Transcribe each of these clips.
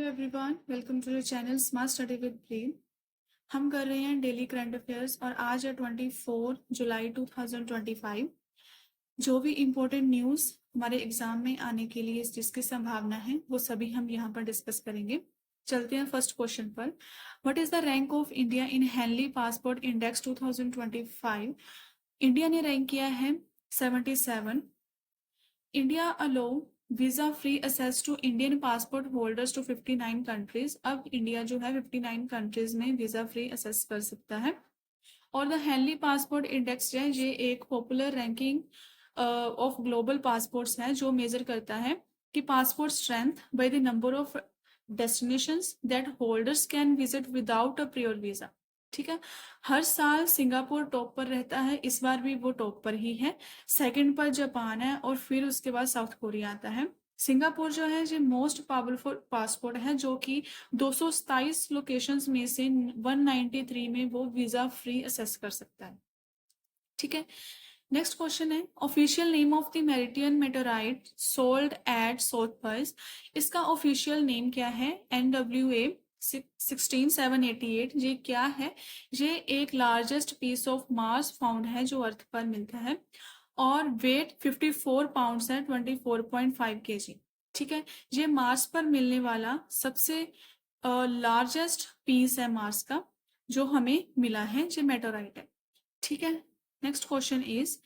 Everyone, welcome to the channel smart study with brain. हम कर रहे हैं डेली करंट अफेयर्स और आज है 24 जुलाई 2025। जो भी इम्पोर्टेंट न्यूज़ हमारे एग्जाम में आने के लिए जिसकी संभावना है वो सभी हम यहाँ पर डिस्कस करेंगे। चलते हैं फर्स्ट क्वेश्चन पर। What is the rank of India in Henley passport index 2025? India ने रैंक किया है 77। India allow visa free access to Indian passport holders to 59 countries. अब इंडिया जो है 59 कंट्रीज में वीजा फ्री एक्सेस कर सकता है। और द हेनली पासपोर्ट इंडेक्स है ये एक popular ranking of global passports है जो मेजर करता है कि passport strength by the number of destinations that holders can visit without a prior visa. ठीक है, हर साल सिंगापुर टॉप पर रहता है, इस बार भी वो टॉप पर ही है। सेकंड पर जापान है और फिर उसके बाद साउथ कोरिया आता है। सिंगापुर जो है ये मोस्ट पावरफुल पासपोर्ट है जो कि 227 लोकेशंस में से 193 में वो वीजा फ्री असेस कर सकता है। ठीक है, नेक्स्ट क्वेश्चन है official name of the Martian meteorite sold at Sotheby's. इसका ऑफिशियल नेम क्या है? NWA 16788। ये क्या है? ये एक largest piece of Mars found है जो अर्थ पर मिलता है और वेट 54 पाउंड्स है, 24.5 kg। ठीक है, ये मार्स पर मिलने वाला सबसे लार्जेस्ट पीस है मार्स का जो हमें मिला है, ये मेटेराइट है। ठीक है, next question is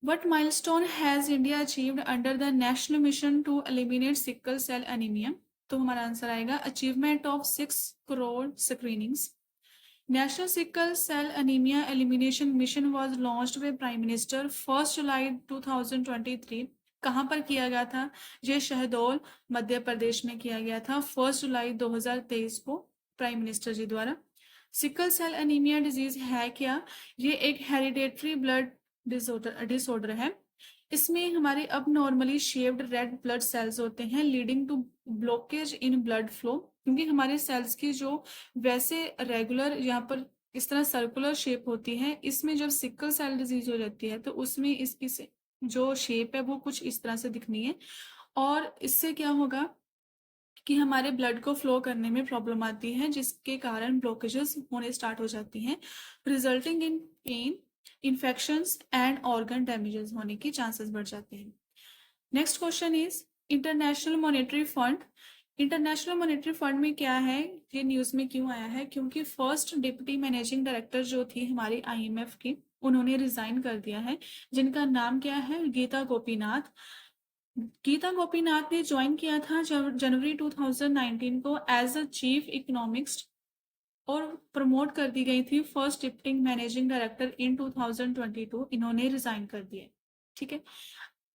What milestone has India achieved under the national mission to eliminate sickle cell anemia? तो हमारा आंसर आएगा achievement of 6 crore screenings. National Sickle Cell Anemia Elimination Mission was launched by Prime Minister 1 July 2023. कहाँ पर किया गया था? ये शहडोल मध्य प्रदेश में किया गया था 1 जुलाई 2023 को प्राइम मिनिस्टर जी द्वारा। सिकल सेल एनीमिया डिजीज है क्या? ये एक हेरिडेटरी ब्लड डिसऑर्डर है। इसमें हमारे अब normally shaped red blood cells होते हैं leading to blockage in blood flow, क्योंकि हमारे सेल्स की जो वैसे रेगुलर यहाँ पर इस तरह सर्कुलर शेप होती है, इसमें जब सिकल सेल डिजीज हो जाती है तो उसमें इसकी जो शेप है वो कुछ इस तरह से दिखनी है और इससे क्या होगा कि हमारे ब्लड को फ्लो करने में प्रॉब्लम आती है जिसके कारण ब्लॉकेजेस होने स्टार्ट हो जाती हैं, resulting in pen, infections and organ damages होने की चांसेस बढ़ जाते हैं। Next question is international monetary fund. International monetary fund में क्या है? ये न्यूज में क्यों आया है? क्योंकि फर्स्ट डिप्टी मैनेजिंग डायरेक्टर जो थी हमारी IMF की, उन्होंने रिजाइन कर दिया है, जिनका नाम क्या है? गीता गोपीनाथ। गीता गोपीनाथ ने ज्वाइन किया था जनवरी 2019 को एज अ चीफ इकोनॉमिस्ट और प्रमोट कर दी गई थी first deputy managing director in 2022। इन्होंने रिजाइन कर दिया। ठीक है,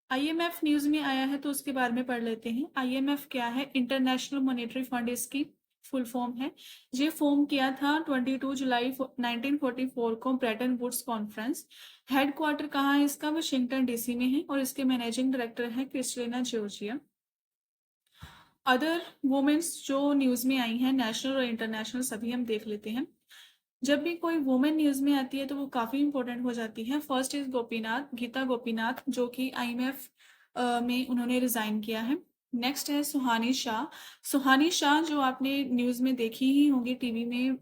IMF न्यूज में आया है तो उसके बारे में पढ़ लेते हैं। IMF क्या है? इंटरनेशनल मॉनेटरी फंड इसकी फुल फॉर्म है। ये फॉर्म किया था 22 जुलाई 1944 को ब्रेटन वुड्स कॉन्फ्रेंस। हेडक्वार्टर कहाँ है इसका? वाशिंगटन DC में है और इसके मैनेजिंग डायरेक्टर है क्रिस्टलिना जॉर्जिया। अदर वुमेन्स जो न्यूज में आई हैं नेशनल और इंटरनेशनल सभी हम देख लेते हैं। जब भी कोई वुमेन न्यूज में आती है तो वो काफी इंपॉर्टेंट हो जाती है। फर्स्ट इज गोपीनाथ, गीता गोपीनाथ, जो कि IMF में उन्होंने रिजाइन किया है। नेक्स्ट है सुहानी शाह। सुहानी शाह जो आपने न्यूज में देखी ही होगी, टीवी में,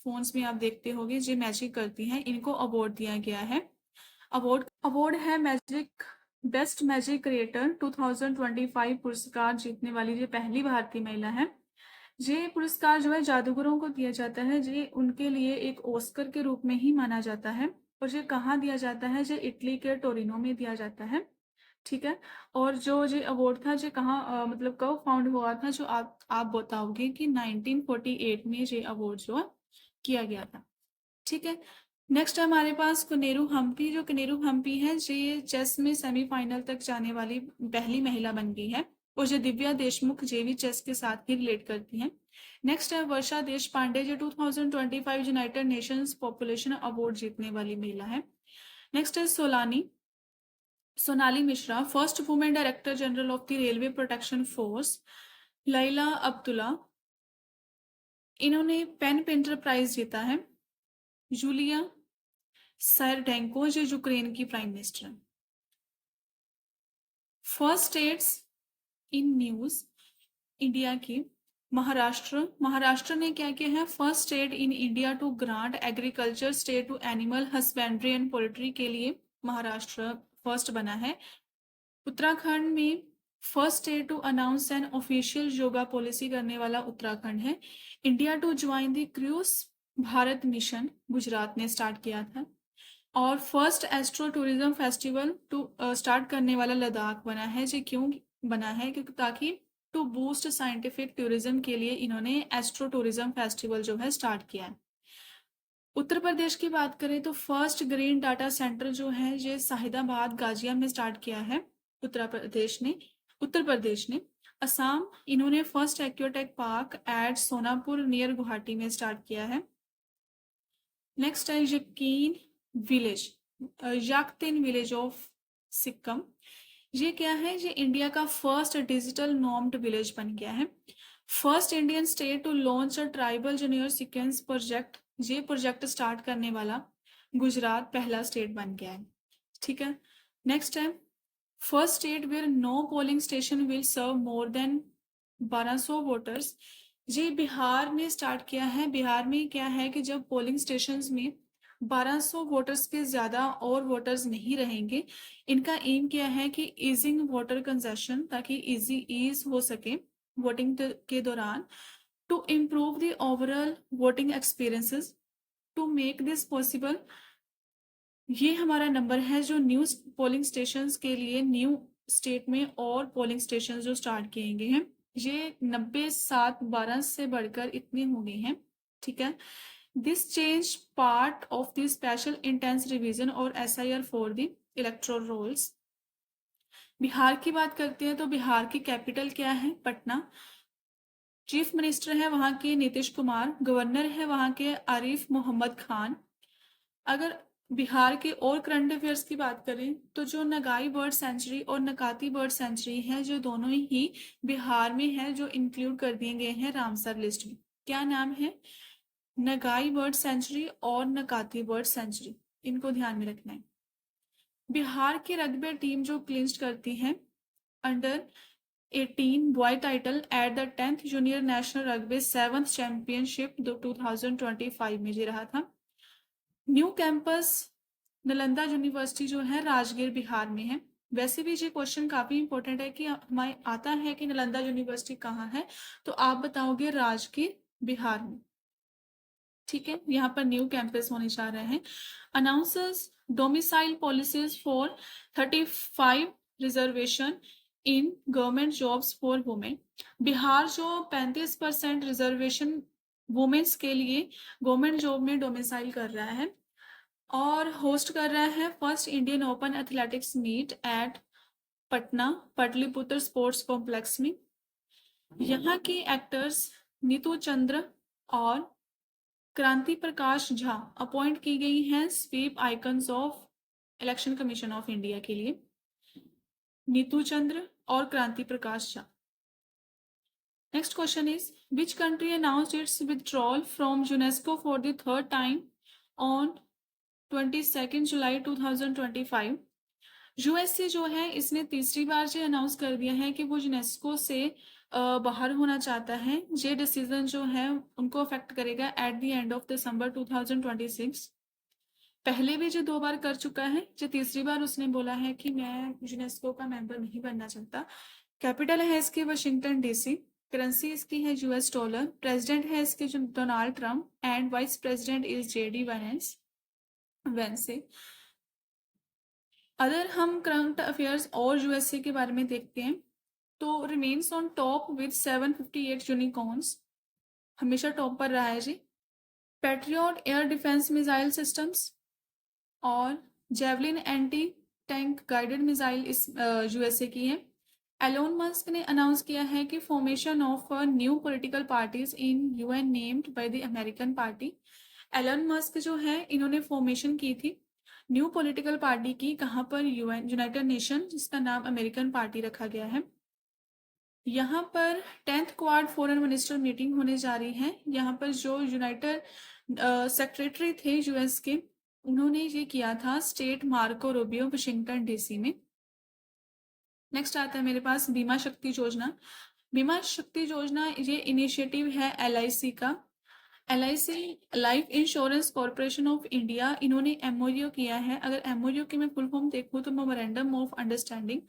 फोन्स में आप देखते होंगे, जो मैजिक करती हैं, इनको अवार्ड दिया गया है। अवार्ड है मैजिक बेस्ट मैजिक क्रिएटर 2025 पुरस्कार जीतने वाली ये पहली भारतीय महिला है। ये पुरस्कार जो है जादूगरों को दिया जाता है, ये उनके लिए एक ऑस्कर के रूप में ही माना जाता है। और ये कहाँ दिया जाता है? ये इटली के टोरिनो में दिया जाता है। ठीक है, और जो ये अवार्ड था ये कहाँ मतलब कब फाउंड हुआ था? जो आप बताओगे कि 1948 में ये अवार्ड जो है किया गया था। ठीक है, नेक्स्ट है हमारे पास कनेरू हम्पी। जो कनेरू हम्पी है ये चेस में सेमीफाइनल तक जाने वाली पहली महिला बन गई है और जो दिव्या देशमुख जे भी चेस के साथ ही रिलेट करती हैं। नेक्स्ट है वर्षा देश पांडे, जो 2025 यूनाइटेड नेशंस पॉपुलेशन अवार्ड जीतने वाली महिला है। नेक्स्ट है Sonali Mishra, first women director general of the railway protection force. Laila Abdullah, इन्होंने पेन पेंटर प्राइज जीता है। जूलिया सरडेंको, जो यूक्रेन की prime minister. First states in news India की महाराष्ट्र ने क्या किया है, first state in India to grant agriculture state to animal husbandry and poultry के लिए महाराष्ट्र फर्स्ट बना है। उत्तराखंड में first state to announce an official yoga policy करने वाला उत्तराखंड है। India to join the cruise Bharat mission Gujarat ने स्टार्ट किया था। और first astro tourism festival to start करने वाला लद्दाख बना है। जी क्यों बना है, क्योंकि ताकि टू बूस्ट साइंटिफिक टूरिज्म के लिए इन्होंने एस्ट्रो टूरिज्म फेस्टिवल जो है स्टार्ट किया है। उत्तर प्रदेश की बात करें तो फर्स्ट ग्रीन डाटा सेंटर जो है ये शाहिदाबाद गाजिया में स्टार्ट किया है उत्तर प्रदेश ने। असम इन्होंने first Aquatech park at Sonapur near Guwahati में स्टार्ट किया है। नेक्स्ट है याकतिन विलेज ऑफ सिक्किम। ये क्या है, ये इंडिया का फर्स्ट डिजिटल नॉर्म्ड विलेज बन गया है। First Indian state to launch a tribal junior sequence project, ये प्रोजेक्ट स्टार्ट करने वाला गुजरात पहला स्टेट बन गया है। ठीक है, नेक्स्ट है first state where no polling station will serve more than 1200 voters. ये बिहार ने स्टार्ट किया है। बिहार में क्या है कि जब पोलिंग स्टेशंस में 1200 वोटर्स के ज्यादा और वोटर्स नहीं रहेंगे, इनका एम क्या है कि ईजिंग वोटर कंजेशन, ताकि ईज हो सके वोटिंग के दौरान, to improve the overall voting experiences, to make this possible. ये हमारा नंबर है जो न्यू पोलिंग स्टेशंस के लिए न्यू स्टेट में और पोलिंग स्टेशन जो स्टार्ट किए गए हैं, ये 90 7 12 से बढ़कर इतने हो गए हैं। ठीक है, this change part of the special intense revision और SIR for the electoral rolls. Bihar की बात करते हैं तो बिहार की कैपिटल क्या है, पटना। चीफ मिनिस्टर है वहां के नीतीश कुमार, गवर्नर है वहां के आरिफ मोहम्मद खान। अगर बिहार के और करंट अफेयर्स की बात करें तो जो नगाई बर्ड सेंचुरी और नकाती बर्ड सेंचुरी है, जो दोनों ही बिहार में है, जो इंक्लूड कर दिए गए हैं रामसर लिस्ट में। क्या नाम है, नगाई बर्ड सेंचुरी और नकाती बर्ड सेंचुरी, इनको ध्यान में रखना है। बिहार की रग्बी टीम जो क्लिंच करती है under 18 boy title at the 10th junior national rugby 7th championship 2025 में जी रहा था। न्यू कैंपस नालंदा यूनिवर्सिटी जो है राजगीर बिहार में है। वैसे भी ये क्वेश्चन काफी इंपॉर्टेंट है कि हमें आता है कि नालंदा यूनिवर्सिटी कहाँ है, तो आप बताओगे राजगीर बिहार में। ठीक है, यहाँ पर न्यू कैंपस होने जा रहे हैं। Announces domicile policies for 35 reservation in government jobs for women. Bihar जो 35% रिजर्वेशन वुमेन्स के लिए गवर्नमेंट जॉब में डोमिसाइल कर रहा है और होस्ट कर रहा है first Indian open athletics meet at Patna Pataliputra sports complex में। यहाँ की एक्टर्स नीतू चंद्र और क्रांति प्रकाश झा अपॉइंट की गई हैं SVEEP icons of election commission of India के लिए, नीतू चंद्र और Kranti Prakash Jha. Next question is which country announced its withdrawal from UNESCO for the third time on 22 July 2025। USA जो है इसने तीसरी बार जो अनाउंस कर दिया है कि वो यूनेस्को से बाहर होना चाहता है। ये डिसीजन जो है उनको अफेक्ट करेगा at the end of December 2026। पहले भी जो 2 बार कर चुका है, जो तीसरी बार उसने बोला है कि मैं यूनेस्को का मेंबर नहीं बनना चाहता। कैपिटल है इसकी वाशिंगटन DC, करेंसी इसकी है US डॉलर, प्रेसिडेंट है इसके जो Donald Trump and vice president is JD वेंसे। अगर हम करंट अफेयर्स और USA के बारे में देखते हैं तो remains on top with 758 unicorns, हमेशा टॉप पर रहा है जी। Patriot air defence missile systems और Javelin anti tank guided missile इस USA की है। एलोन मस्क ने अनाउंस किया है कि formation of new political parties in UN named by the American party. Elon Musk जो है इन्होंने फॉर्मेशन की थी न्यू पॉलिटिकल पार्टी की, कहाँ पर, यूनाइटेड नेशन, जिसका नाम अमेरिकन पार्टी रखा गया है। यहाँ पर 10th quad foreign minister meeting होने जा रही है। यहाँ पर जो यूनाइटेड सेक्रेटरी थे US के, उन्होंने ये किया था state Marco Rubio Washington DC में। नेक्स्ट आता है मेरे पास बीमा शक्ति योजना। बीमा शक्ति योजना ये इनिशिएटिव है LIC का। LIC life insurance corporation of India, इन्होंने MOU किया है। अगर MOU की मैं फुल फॉर्म देखूँ तो मेमोरेंडम ऑफ अंडरस्टैंडिंग,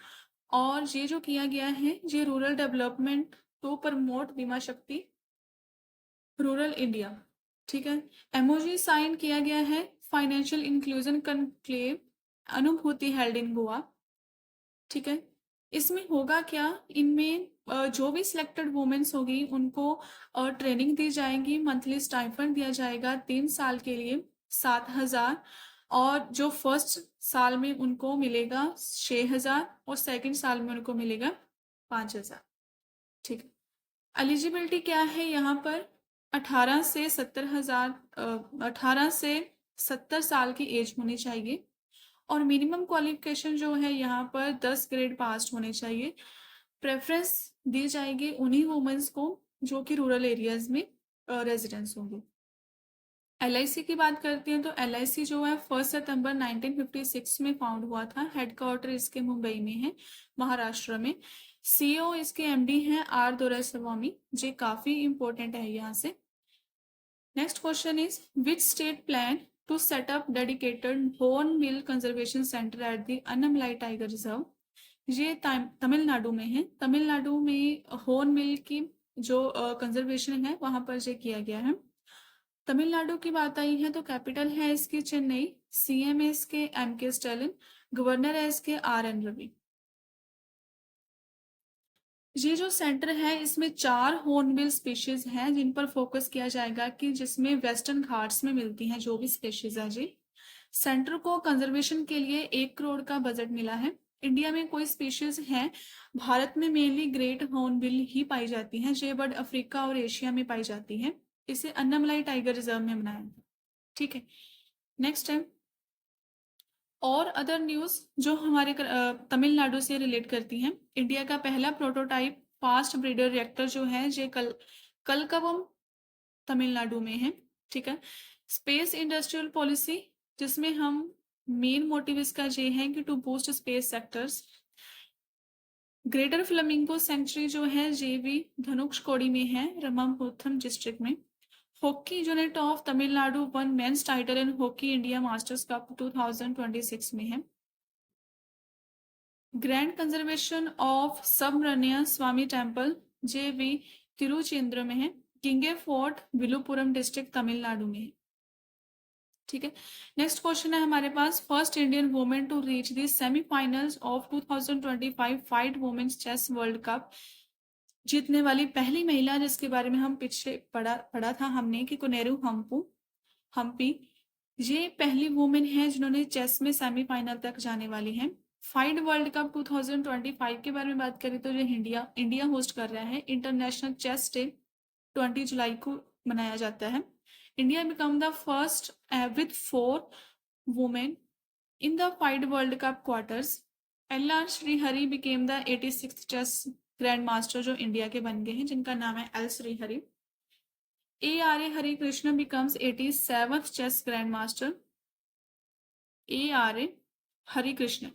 और ये जो किया गया है ये रूरल डेवलपमेंट टू प्रमोट बीमा शक्ति रूरल इंडिया। ठीक है। MOU साइन किया गया है फाइनेंशियल इंक्लूजन कनक्लेव अनुभूति हेल्ड इन गोवा। ठीक है। इसमें होगा क्या, इनमें जो भी सिलेक्टेड वुमेन्स होगी उनको ट्रेनिंग दी जाएगी, मंथली स्टाइपेंड दिया जाएगा 3 साल के लिए 7,000, और जो फर्स्ट साल में उनको मिलेगा 6,000 और सेकंड साल में उनको मिलेगा 5,000। ठीक है। एलिजिबिलिटी क्या है यहाँ पर, 18 से 70 साल की एज होनी चाहिए, और मिनिमम क्वालिफिकेशन जो है यहाँ पर 10 ग्रेड पास होने चाहिए। प्रेफरेंस दी जाएगी उन्हीं वुमेन्स को जो कि रूरल एरियाज में रेजिडेंस होंगी। LIC की बात करते हैं तो LIC जो है 1 सितंबर 1956 में फाउंड हुआ था। हेडक्वार्टर इसके मुंबई में है, महाराष्ट्र में। CEO इसके MD हैं R दोराईस्वामी जी, काफी इंपॉर्टेंट है यहाँ से। Next question is which state plan to set up dedicated hornbill conservation centre at the Annamalai tiger reserve. ये तमिलनाडु में है। तमिलनाडु में हॉर्नबिल की जो कंजर्वेशन है वहां पर ये किया गया है। तमिलनाडु की बात आई है तो कैपिटल है इसकी चेन्नई, CM है इसके MK स्टालिन, गवर्नर है इसके RN रवि। ये जो सेंटर है इसमें 4 हॉर्नबिल स्पीशीज हैं जिन पर फोकस किया जाएगा, कि जिसमें वेस्टर्न घाट्स में मिलती हैं जो भी स्पीशीज है जी। सेंटर को कंजर्वेशन के लिए 1 करोड़ का बजट मिला है। इंडिया में कोई स्पीशीज हैं, भारत में मेनली ग्रेट हॉर्नबिल ही पाई जाती हैं, ये बर्ड अफ्रीका और एशिया में पाई जाती हैं। इसे अन्नामलाई टाइगर रिजर्व में बनाया गया। ठीक है। नेक्स्ट है और अदर न्यूज जो हमारे तमिलनाडु से रिलेट करती हैं। इंडिया का पहला प्रोटोटाइप फास्ट ब्रीडर रिएक्टर जो है ये कलकवम तमिलनाडु में है। ठीक है। स्पेस इंडस्ट्रियल पॉलिसी, जिसमें हम मेन मोटिव इसका ये है कि to boost space sectors. Greater flamingo sanctuary जो है ये भी धनुषकोडी में है, रमापुरम डिस्ट्रिक्ट में। Hockey unit of Tamil Nadu won men's title in hockey India masters cup 2026 में है। Grand conservation of Subramanya Swamy temple JV Tiruchendur में है। किंगे फोर्ट विलुपुरम डिस्ट्रिक्ट तमिलनाडु में है। ठीक है। नेक्स्ट क्वेश्चन है हमारे पास, first Indian women to reach the semifinals of 2025 fight women's chess world cup. जीतने वाली पहली महिला जिसके बारे में हम पिछले पढ़ा था हमने कि कोनेरू हम्पी, ये पहली वुमेन है जिन्होंने चेस में सेमीफाइनल तक जाने वाली हैं। फाइड वर्ल्ड कप 2025 के बारे में बात करें तो ये इंडिया होस्ट कर रहा है। इंटरनेशनल चेस डे 20 जुलाई को मनाया जाता है। India become the first with 4 women in the FIDE world cup quarters. LR Srihari became the 86th chess grand master जो इंडिया के बन गए हैं, जिनका नाम है L Srihari. ARA Hari Krishna becomes 87th chess grand master. ARA Hari Krishna.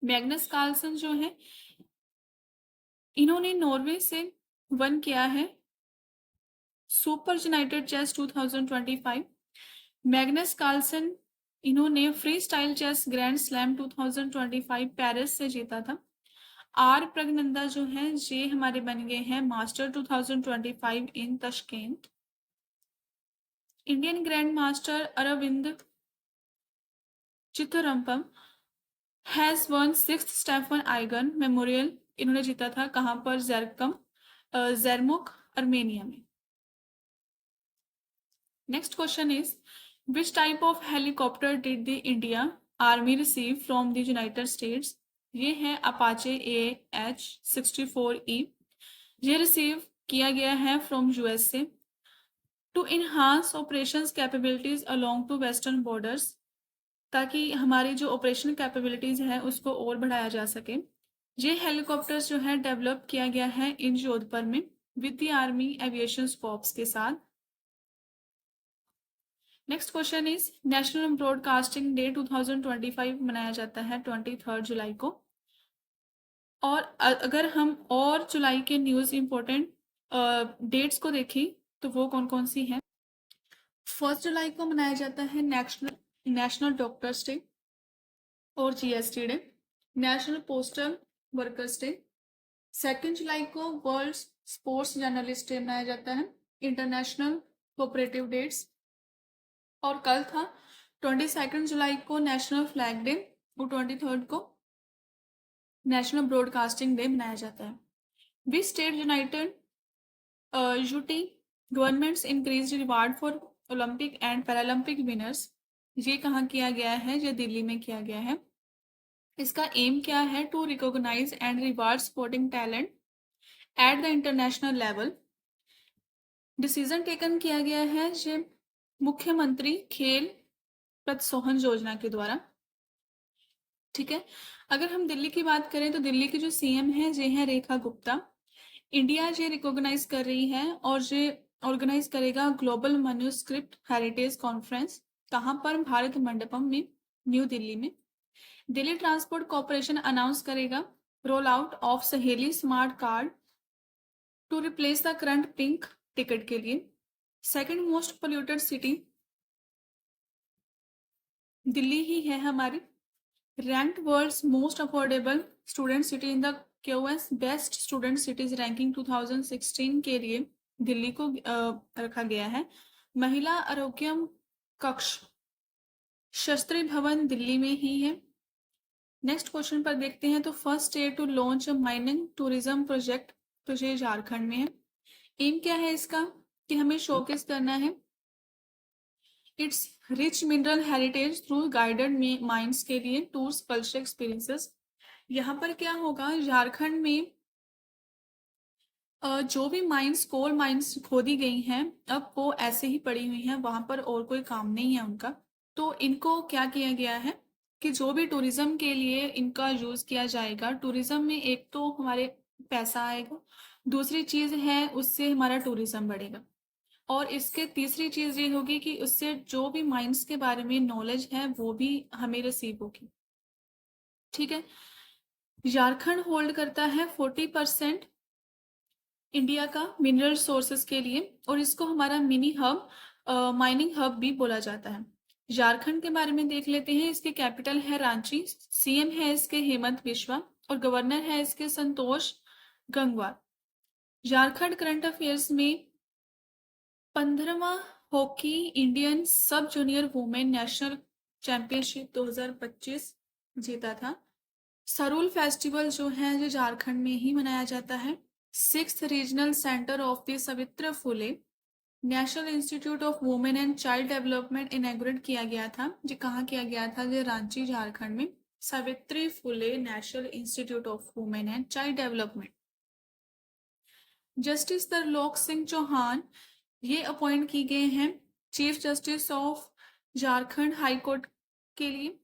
Magnus Carlsen जो है इन्होंने नॉर्वे से वन किया है super united chess 2025। Magnus Carlsen इन्होंने free style chess grand slam 2025 Paris से जीता था। R प्रगनंदा जो है ये हमारे बन गए हैं master 2025 in Tashkent. Indian grand master Aravindh Chithambaram has won 6th Stepan Avagyan memorial. इन्होंने जीता था कहां पर, जर्मुक अर्मेनिया में। Next question is which type of helicopter did the India army receive from the United States. ये है अपाचे AH-64E। ये receive किया गया है from USA to enhance operations capabilities along to western borders, ताकि हमारी जो ऑपरेशन कैपेबिलिटीज है उसको और बढ़ाया जा सके। ये हेलीकॉप्टर्स जो है डेवलप किया गया है इन जोधपुर में with the army aviation corps के साथ। Next question is national broadcasting day 2025 मनाया जाता है 23 जुलाई को। और अगर हम और जुलाई के न्यूज़ इम्पोर्टेंट डेट्स को देखें तो वो कौन कौन सी हैं। 1 जुलाई को मनाया जाता है नेशनल नेशनल डॉक्टर्स डे और GST day, national postal workers day. 2 जुलाई को वर्ल्ड स्पोर्ट्स जर्नलिस्ट डे मनाया जाता है, इंटरनेशनल कोऑपरेटिव डेट्स। और कल था 22 जुलाई को नेशनल फ्लैग डे और 23 को नेशनल ब्रॉडकास्टिंग डे मनाया जाता है। Which state United UT governments increase reward for Olympic and Paralympic winners. ये कहाँ किया गया है? ये दिल्ली में किया गया है। इसका एम क्या है? To recognise and reward sporting talent at the international level. Decision taken किया गया है ये मुख्यमंत्री खेल प्रोत्साहन योजना के द्वारा। ठीक है, अगर हम दिल्ली की बात करें तो दिल्ली की जो सीएम है ये है रेखा गुप्ता। इंडिया ये रिकॉग्नाइज कर रही है और ये ऑर्गेनाइज करेगा ग्लोबल मैन्युस्क्रिप्ट हेरिटेज कॉन्फ्रेंस। कहाँ पर? भारत मंडपम में, न्यू दिल्ली में। दिल्ली ट्रांसपोर्ट कॉरपोरेशन अनाउंस करेगा roll out of Saheli smart card to replace the current pink ticket के लिए। Second most polluted city Delhi ही है हमारी। Ranked world's most affordable student city in the QS best student cities ranking 2016 के लिए दिल्ली को रखा गया है। महिला आरोग्यम कक्ष शास्त्री भवन दिल्ली में ही है। नेक्स्ट क्वेश्चन पर देखते हैं तो first state to launch a mining tourism project, तो ये झारखंड में है। एम क्या है इसका? कि हमें शोकेस करना है it's rich mineral heritage through guided mines के लिए टूर्स कल्चर एक्सपीरियंसेस। यहाँ पर क्या होगा? झारखंड में जो भी माइंस कोल माइंस खोदी गई हैं अब वो ऐसे ही पड़ी हुई हैं, वहां पर और कोई काम नहीं है उनका। तो इनको क्या किया गया है कि जो भी टूरिज्म के लिए इनका यूज किया जाएगा, टूरिज्म में एक तो हमारे पैसा आएगा, दूसरी चीज है उससे हमारा टूरिज्म बढ़ेगा, और इसके तीसरी चीज ये होगी कि उससे जो भी माइंस के बारे में नॉलेज है वो भी हमें रिसीव होगी। ठीक है, झारखंड होल्ड करता है 40% इंडिया का मिनरल सोर्सेस के लिए, और इसको हमारा मिनी हब माइनिंग हब भी बोला जाता है। झारखंड के बारे में देख लेते हैं। इसकी कैपिटल है रांची, सीएम है इसके हेमंत बिश्वा और गवर्नर है इसके संतोष गंगवार। झारखंड करंट अफेयर्स में 15वां hockey Indian sub junior women national championship 2025 जीता था। सरूल फेस्टिवल जो है जो झारखंड में ही मनाया जाता है। 6th regional centre of the Savitri Phule national institute of women and child development inaugurate किया गया था। जो कहाँ किया गया था? जो रांची झारखंड में, Savitri Phule national institute of women and child development. Justice Tarlok Singh Chauhan ये अपॉइंट की गए हैं chief justice of Jharkhand high court के लिए।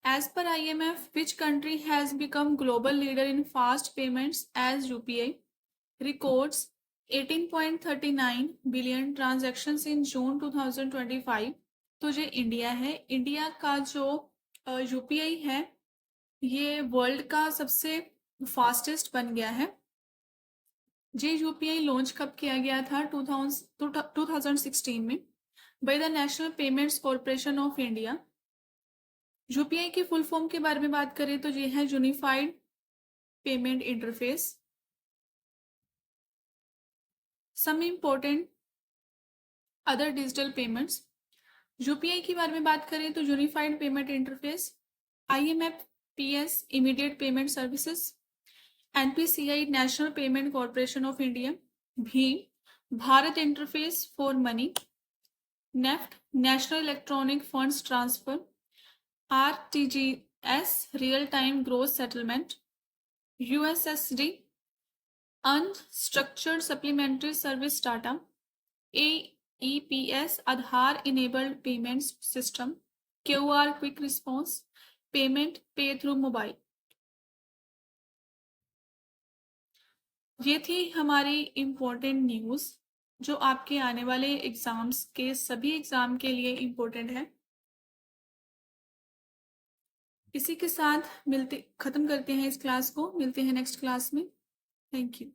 As per IMF, which country has become global leader in fast payments as UPI records 18.39 billion transactions in June 2025? तो ये India है। India का जो यूपीआई है ये वर्ल्ड का सबसे फास्टेस्ट बन गया है। ये यूपीआई लॉन्च कब किया गया था? 2016 में by the National Payments Corporation of India. UPI की फुल फॉर्म के बारे में बात करें तो ये है Unified Payment Interface. Some important other digital payments. UPI के बारे में बात करें तो Unified Payment Interface, IMFPS Immediate Payment Services, NPCI National Payment Corporation of India, भीम Bharat Interface for Money, NEFT National Electronic Funds Transfer, RTGS real time growth settlement, USSD unstructured supplementary service data, AEPS Aadhaar enabled payment system, QR quick response payment pay through mobile. ये थी हमारी important news जो आपके आने वाले exams के सभी exam के लिए इम्पोर्टेंट है। इसी के साथ खत्म करते हैं इस क्लास को, मिलते हैं नेक्स्ट क्लास में। Thank you.